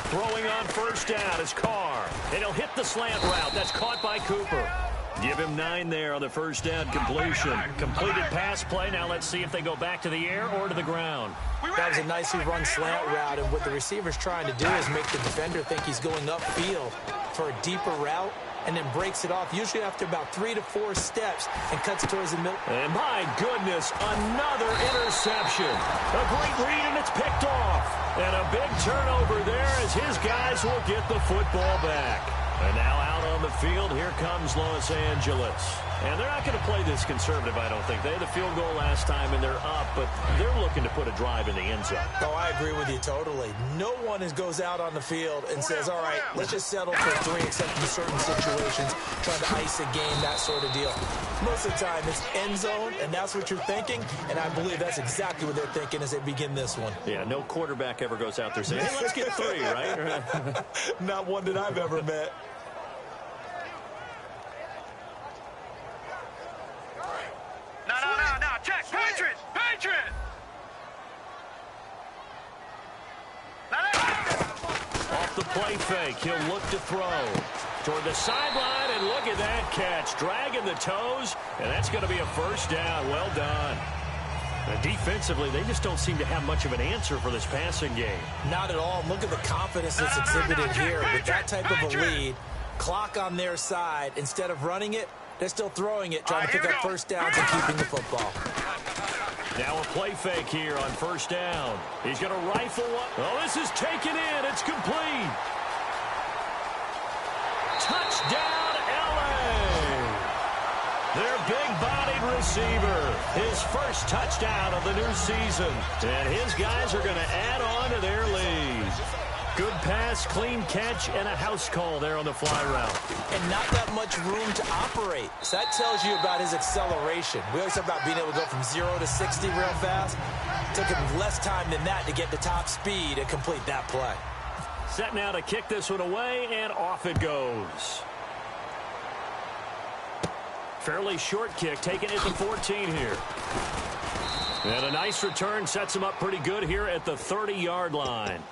Throwing on first down is Carr. And he'll hit the slant route. That's caught by Cooper. Give him 9 there on the first down completion. Completed pass play. Now let's see if they go back to the air or to the ground. That was a nicely run slant route, and what the receiver's trying to do is make the defender think he's going upfield for a deeper route, and then breaks it off, usually after about 3 to 4 steps, and cuts towards the middle. And my goodness, another interception. A great read, and it's picked off. And a big turnover there as his guys will get the football back. And now out on the field, here comes Los Angeles. And they're not going to play this conservative, I don't think. They had a field goal last time, and they're up, but they're looking to put a drive in the end zone. Oh, I agree with you totally. No one goes out on the field and says, all right, let's just settle for 3, except in certain situations, trying to ice a game, that sort of deal. Most of the time, it's end zone, and that's what you're thinking, and I believe that's exactly what they're thinking as they begin this one. Yeah, no quarterback ever goes out there saying, hey, let's get 3, right? Not one that I've ever met. No, check. Patriot. Off the play fake, he'll look to throw. Toward the sideline, and look at that catch. Dragging the toes, and that's going to be a first down. Well done. And defensively, they just don't seem to have much of an answer for this passing game. Not at all. Look at the confidence that's exhibited here. With that type of a lead, clock on their side, instead of running it, they're still throwing it, trying to pick up first downs and keeping the football. Now a play fake here on first down. He's going to rifle one. Oh, this is taken in. It's complete. Touchdown, L.A. Their big-bodied receiver. His first touchdown of the new season. And his guys are going to add on to their lead. Good pass, clean catch, and a house call there on the fly route. And not that much room to operate. So that tells you about his acceleration. We always talk about being able to go from 0 to 60 real fast. It took him less time than that to get to top speed and complete that play. Set now to kick this one away, and off it goes. Fairly short kick, taking it to 14 here. And a nice return sets him up pretty good here at the 30-yard line.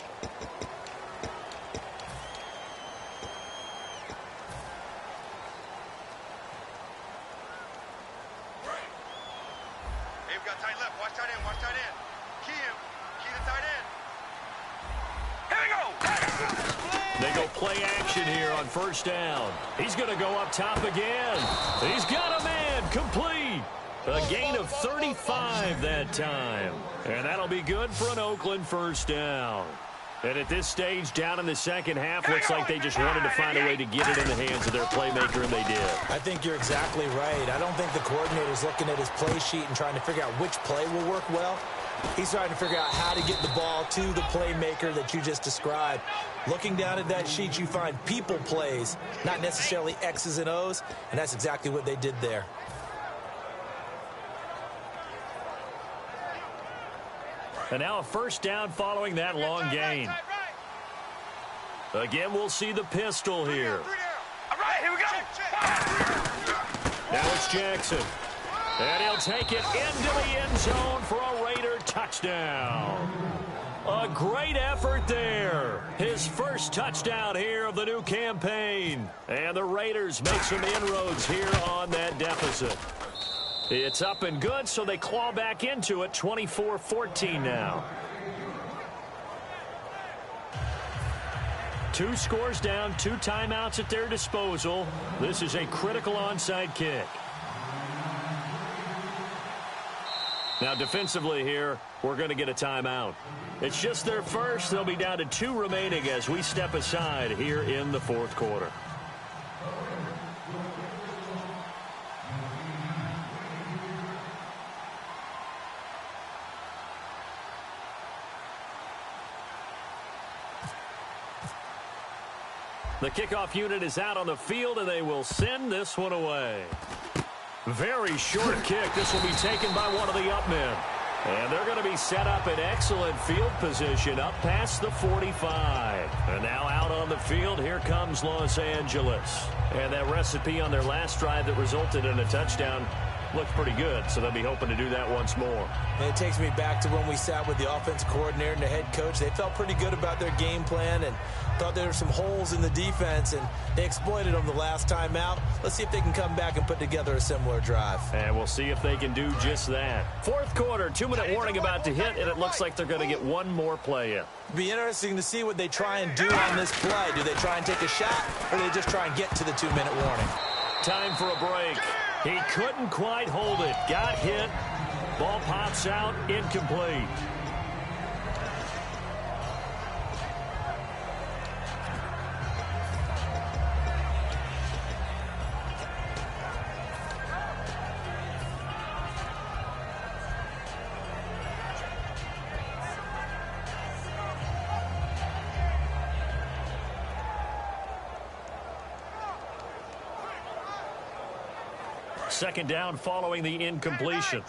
Play action here on first down. He's going to go up top again. He's got a man complete. A gain of 35 that time. And that'll be good for an Oakland first down. And at this stage, down in the second half, looks like they just wanted to find a way to get it in the hands of their playmaker, and they did. I think you're exactly right. I don't think the coordinator's looking at his play sheet and trying to figure out which play will work well. He's trying to figure out how to get the ball to the playmaker that you just described. Looking down at that sheet, you find people plays, not necessarily X's and O's, and that's exactly what they did there. And now a first down following that long gain. Again, we'll see the pistol here. All right, here we go. Now it's Jackson. And he'll take it into the end zone for a Raider touchdown. A great effort there. His first touchdown here of the new campaign. And the Raiders make some inroads here on that deficit. It's up and good, so they claw back into it. 24-14 now. 2 scores down, 2 timeouts at their disposal. This is a critical onside kick. Now defensively here, we're going to get a timeout. It's just their first. They'll be down to 2 remaining as we step aside here in the 4th quarter. The kickoff unit is out on the field, and they will send this one away. Very short kick. This will be taken by one of the up men. And they're going to be set up in excellent field position up past the 45. And now out on the field, here comes Los Angeles. And that recipe on their last drive that resulted in a touchdown looked pretty good, so they'll be hoping to do that once more. And it takes me back to when we sat with the offensive coordinator and the head coach. They felt pretty good about their game plan and thought there were some holes in the defense, and they exploited them the last time out. Let's see if they can come back and put together a similar drive. And we'll see if they can do just that. 4th quarter, 2-minute warning about to hit, and it looks like they're going to get one more play in. It'll be interesting to see what they try and do on this play. Do they try and take a shot, or do they just try and get to the 2-minute warning? Time for a break. He couldn't quite hold it. Got hit. Ball pops out. Incomplete. Second down following the incompletion.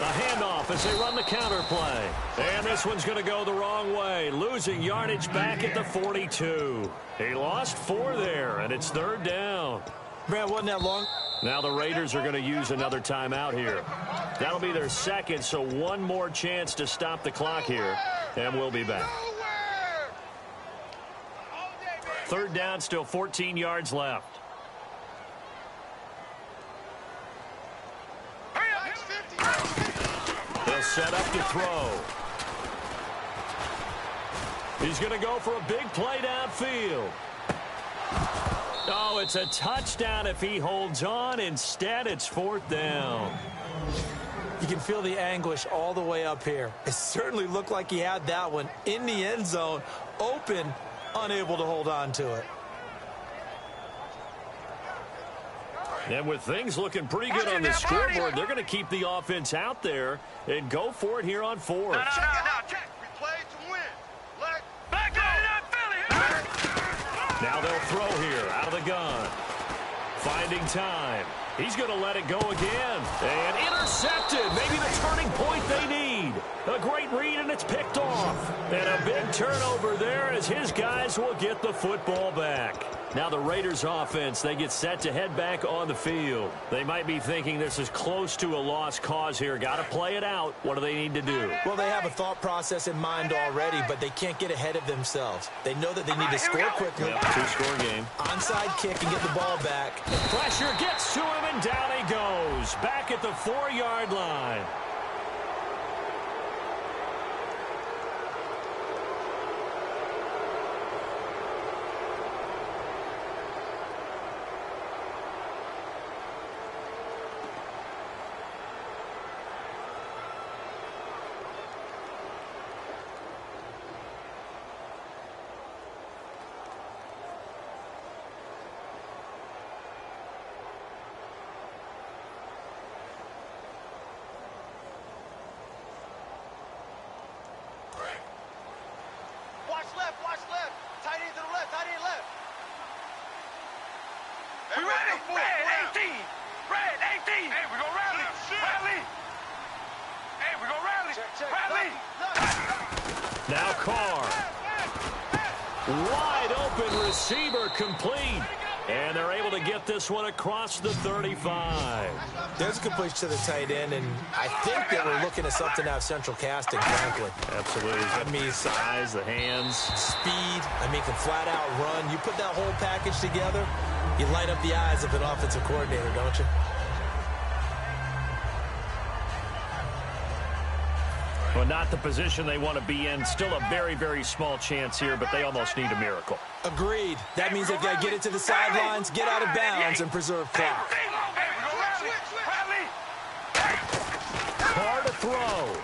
A handoff as they run the counter play. And this one's going to go the wrong way. Losing yardage back at the 42. He lost 4 there, and it's 3rd down. Man, wasn't that long? Now the Raiders are going to use another timeout here. That'll be their second, so one more chance to stop the clock here, and we'll be back. 3rd down, still 14 yards left. They'll set up to throw. He's going to go for a big play downfield. Oh, it's a touchdown if he holds on. Instead, it's 4th down. You can feel the anguish all the way up here. It certainly looked like he had that one in the end zone, open, unable to hold on to it. And with things looking pretty good on the scoreboard, they're going to keep the offense out there and go for it here on 4th. No, check. We play to win. Let go. Now they'll throw here out of the gun. Finding time. He's going to let it go again. And intercepted. Maybe the turning point they need. A great read, and it's picked off. And a big turnover there as his guys will get the football back. Now the Raiders offense, they get set to head back on the field. They might be thinking this is close to a lost cause here. Got to play it out. What do they need to do? Well, they have a thought process in mind already, but they can't get ahead of themselves. They know that they need to score quickly. Yep, 2-score game. Onside kick and get the ball back. Pressure gets to him, and down he goes. Back at the 4-yard line. Watch left. Tight end to the left. We ready? Red 18. Red 18. Hey, we gonna rally. Rally. Hey, we gonna rally. Rally. Now Carr. Wide open receiver complete. And they're able to get this one across the 35. There's a completion to the tight end, and I think they were looking at something out of central casting, frankly. Absolutely. I mean, size, the hands. Speed. I mean, can flat out run. You put that whole package together, you light up the eyes of an offensive coordinator, don't you? Well, not the position they want to be in. Still a very, very small chance here, but they almost need a miracle. Agreed. That means they've got to get it to the sidelines, get out of bounds, and preserve clock. Carr to throw.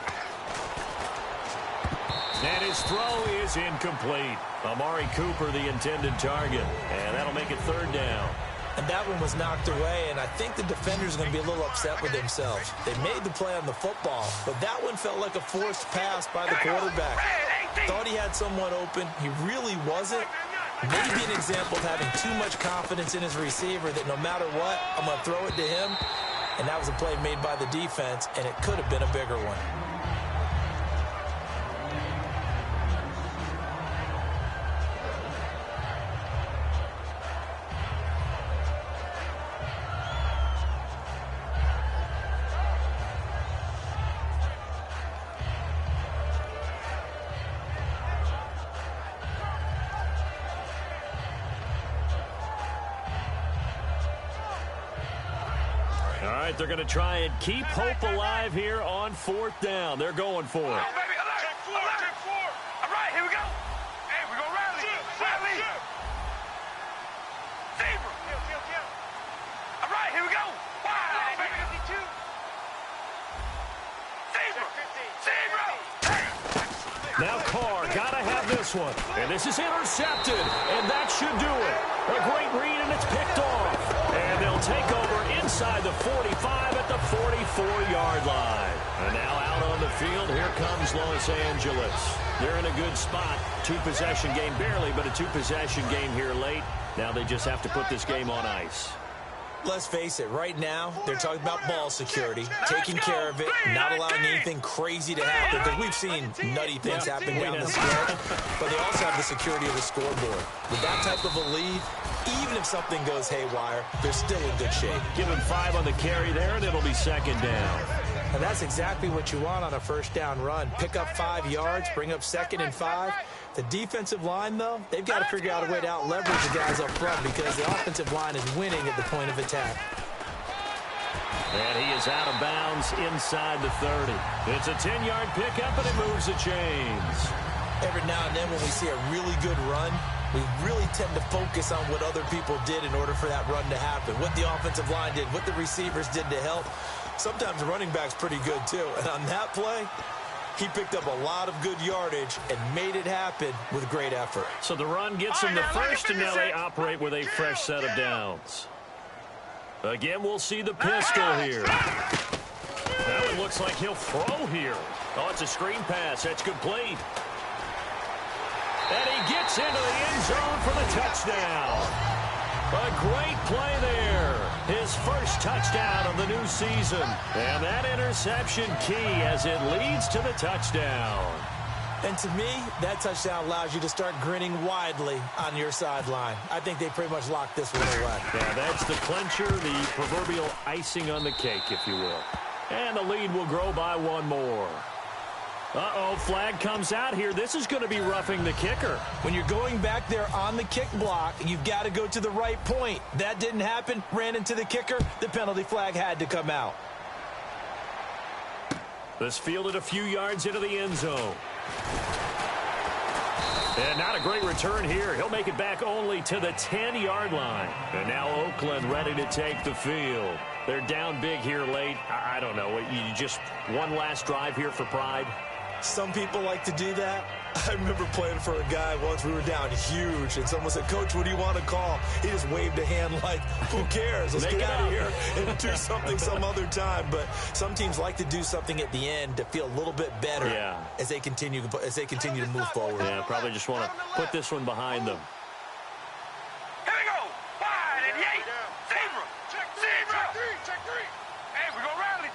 And his throw is incomplete. Amari Cooper, the intended target. And that'll make it third down. And that one was knocked away, and I think the defenders are going to be a little upset with themselves. They made the play on the football, but that one felt like a forced pass by the quarterback. Thought he had someone open. He really wasn't. Maybe an example of having too much confidence in his receiver that no matter what, I'm going to throw it to him. And that was a play made by the defense, and it could have been a bigger one. All right, they're going to try and keep hope alive here on fourth down. They're going for it. Check four. All right, here we go. Hey, we're going to rally. Rally. Zebra. All right, here we go. Wow. 52. Zebra. Now Carr got to have this one. And this is intercepted. And that should do it. A great read, and it's picked off. And they'll take over inside the 45 at the 44-yard line. And now out on the field, here comes Los Angeles. They're in a good spot. Two-possession game, barely, but a two-possession game here late. Now they just have to put this game on ice. Let's face it, right now, they're talking about ball security, taking care of it, not allowing anything crazy to happen, because we've seen nutty things happen down the stretch, but they also have the security of the scoreboard. With that type of a lead, even if something goes haywire, they're still in good shape. Give him 5 on the carry there, and it'll be second down. And that's exactly what you want on a first down run. Pick up 5 yards, bring up 2nd and 5. The defensive line, though, they've got to figure out a way to out-leverage the guys up front because the offensive line is winning at the point of attack. And he is out of bounds inside the 30. It's a 10-yard pickup, and it moves the chains. Every now and then when we see a really good run, we really tend to focus on what other people did in order for that run to happen, what the offensive line did, what the receivers did to help. Sometimes the running back's pretty good, too. And on that play, he picked up a lot of good yardage and made it happen with great effort. So the run gets him the first, and now they operate with a fresh set of downs. Again, we'll see the pistol here. Now it looks like he'll throw here. Oh, it's a screen pass. That's complete. And he gets into the end zone for the touchdown. A great play there. His first touchdown of the new season. And that interception key as it leads to the touchdown. And to me, that touchdown allows you to start grinning widely on your sideline. I think they pretty much locked this one away. Yeah, that's the clincher, the proverbial icing on the cake, if you will. And the lead will grow by 1 more. Uh-oh, flag comes out here. This is going to be roughing the kicker. When you're going back there on the kick block, you've got to go to the right point. That didn't happen. Ran into the kicker. The penalty flag had to come out. This fielded a few yards into the end zone. And not a great return here. He'll make it back only to the 10-yard line. And now Oakland ready to take the field. They're down big here late. I don't know. You just one last drive here for pride? Some people like to do that. I remember playing for a guy once. We were down huge, and someone said, "Coach, what do you want to call?" He just waved a hand like, who cares? Let's get out of here and do something some other time. But some teams like to do something at the end to feel a little bit better as they continue to move forward. Yeah, probably just want to put this one behind them. Here we go. Wide and Yates. Zebra. Check three. Hey, we're going to rally.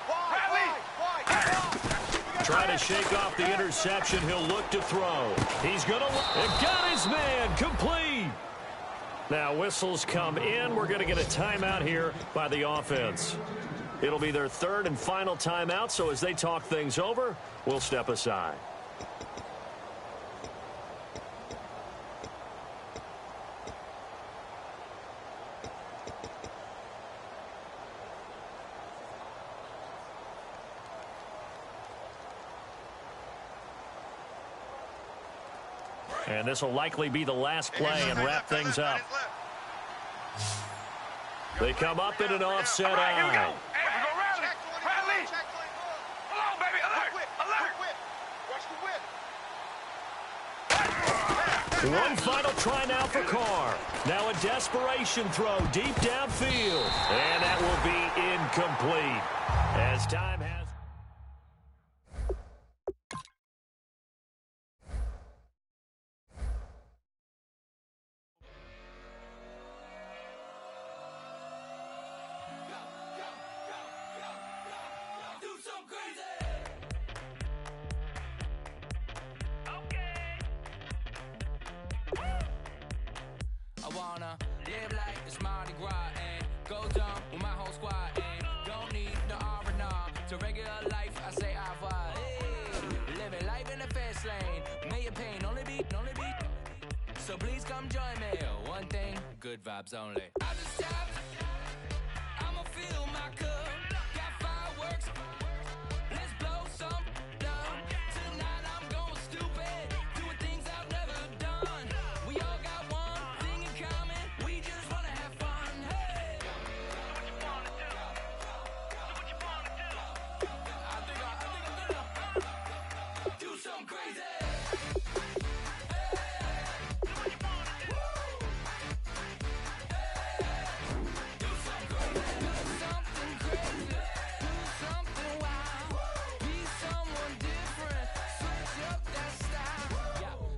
Trying to shake off the interception. He'll look to throw. He's going to look. And got his man complete. Now whistles come in. We're going to get a timeout here by the offense. It'll be their third and final timeout, so as they talk things over, we'll step aside. And this will likely be the last play and wrap things up. They come up in an offset eye. Hey, we go rally. Rally. Hold on, baby. Alert. One final try now for Carr. Now a desperation throw deep downfield. And that will be incomplete. As time has... So please come join me. One thing, good vibes only. I just stopped. I'ma fill my cup. Got fireworks. Let's blow some down. Tonight I'm going stupid. Doing things I've never done. We all got one thing in common. We just wanna have fun. Hey. Do what you wanna do. Do what you wanna do. I think I'm gonna do something crazy.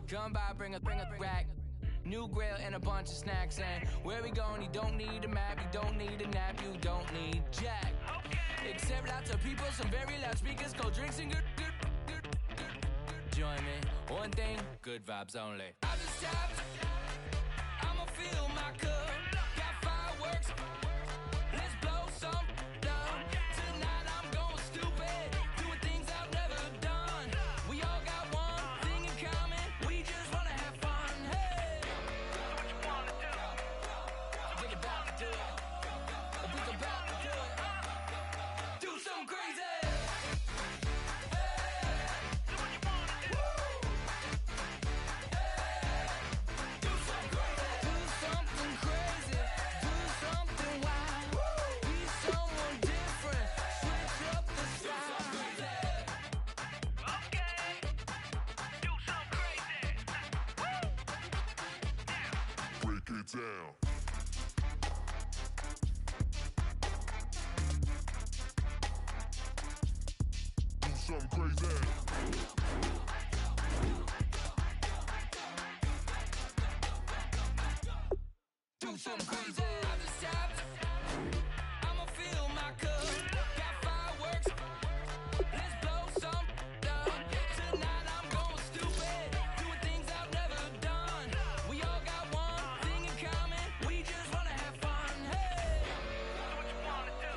Come by, bring a rack. New grill and a bunch of snacks. And where we going, you don't need a map. You don't need a nap. You don't need jack. Except lots of people, some very loud speakers, cold drinks and good. Join me. One thing, good vibes only. I just stopped. I'ma fill my cup. Got fireworks. Let's blow some down. Tonight I'm going stupid. Doing things I've never done. We all got one thing in common. We just wanna have fun. Hey. Do what you wanna do. Think about to do it. Think about to do it. Do something crazy. Down. Do something crazy. Do something crazy. I just stopped. I'ma fill my cup. Got fireworks. Let's blow some down. Tonight I'm going stupid. Doing things I've never done. We all got one thing in common. We just wanna have fun. Hey. Do what you wanna do.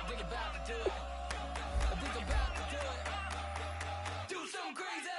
Think about to do it. Think about to do it. Do something crazy.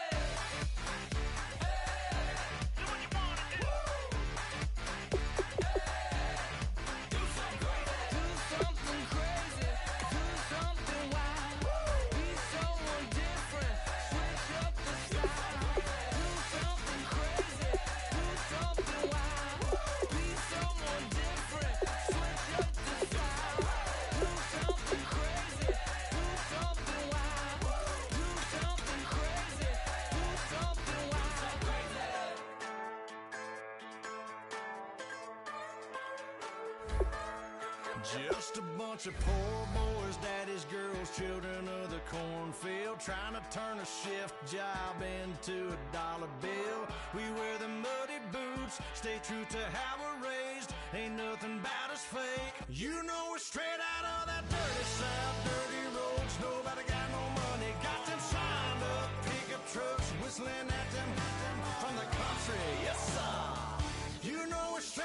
Just a bunch of poor boys, daddies, girls, children of the cornfield, trying to turn a shift job into a dollar bill. We wear the muddy boots, stay true to how we're raised. Ain't nothing about us fake. You know we're straight out of that dirty south, dirty roads. Nobody got no money, got them signed up pickup trucks, whistling at them from the country. Yes, sir. You know we're straight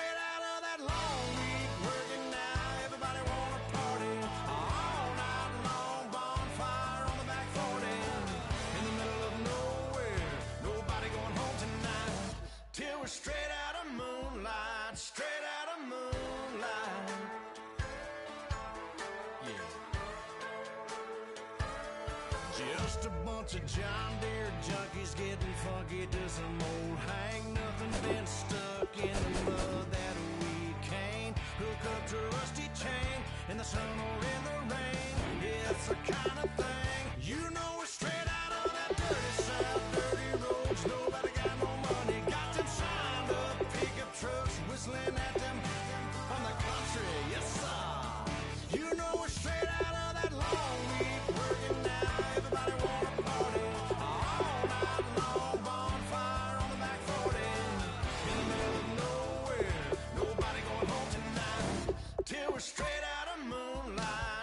just a bunch of John Deere junkies getting funky to some old hang. Nothing been stuck in the mud that we can't hook up to a rusty chain in the sun or in the rain. Yeah, it's the kind of thing, you know, we're straight out of that dirty south, dirty roads. Nobody got no money, got them signed up pickup trucks whistling at them from the country. Yes, sir. You know, we're straight out of that long week working now. Everybody wanna party all night long. Bonfire on the back 40 in the middle of nowhere. Nobody going home tonight till we're straight out of moonlight.